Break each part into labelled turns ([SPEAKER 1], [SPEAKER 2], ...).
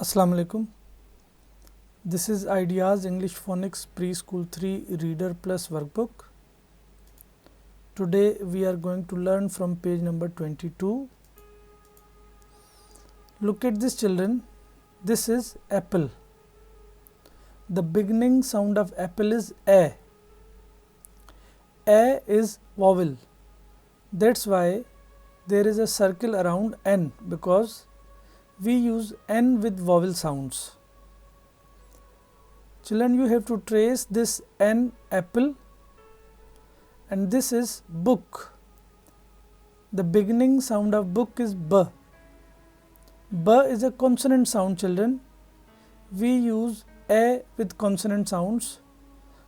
[SPEAKER 1] Assalamu alaikum. This is Ideas English Phonics Preschool 3 Reader Plus workbook. Today we are going to learn from page number 22. Look at this, children. This is apple. The beginning sound of apple is A. A is vowel. That's why there is a circle around N, because we use N with vowel sounds. Children, you have to trace this N, apple, and this is book. The beginning sound of book is B. B is a consonant sound, children. We use A with consonant sounds.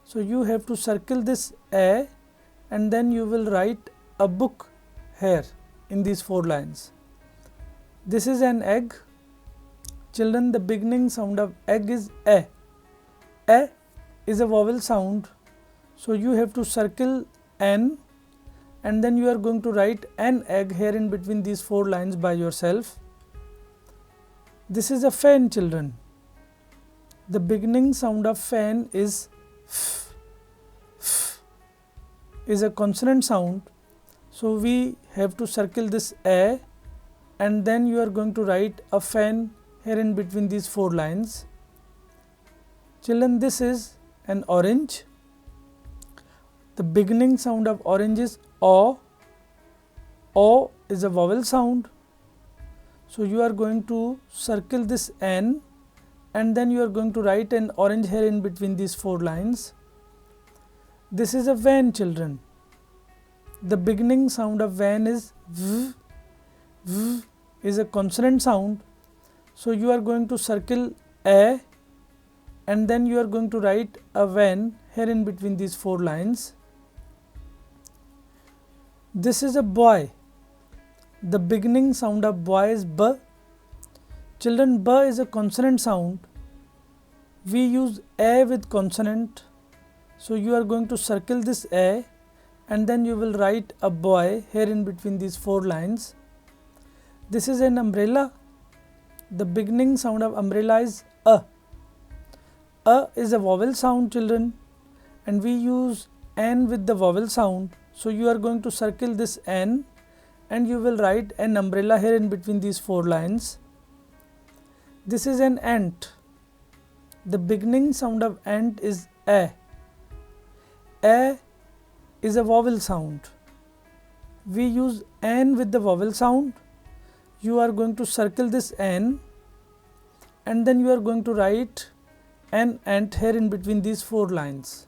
[SPEAKER 1] So you have to circle this A and then you will write a book here in these 4 lines. This is an egg. Children, the beginning sound of egg is A. A is a vowel sound. So you have to circle N and then you are going to write an egg here in between these 4 lines by yourself. This is a fan, children. The beginning sound of fan is F. F is a consonant sound. So we have to circle this A and then you are going to write a fan here in between these 4 lines. Children, this is an orange. The beginning sound of orange is O. O is a vowel sound. So you are going to circle this N and then you are going to write an orange here in between these 4 lines. This is a van, children. The beginning sound of van is V. V is a consonant sound. So you are going to circle A and then you are going to write a van here in between these 4 lines. This is a boy. The beginning sound of boy is B. Children, B is a consonant sound. We use A with consonant. So you are going to circle this A and then you will write a boy here in between these 4 lines. This is an umbrella. The beginning sound of umbrella is A. A is a vowel sound, children, and we use N with the vowel sound. So you are going to circle this N and you will write an umbrella here in between these 4 lines. This is an ant. The beginning sound of ant is A. A is a vowel sound. We use N with the vowel sound. You are going to circle this N and then you are going to write an ant here in between these 4 lines.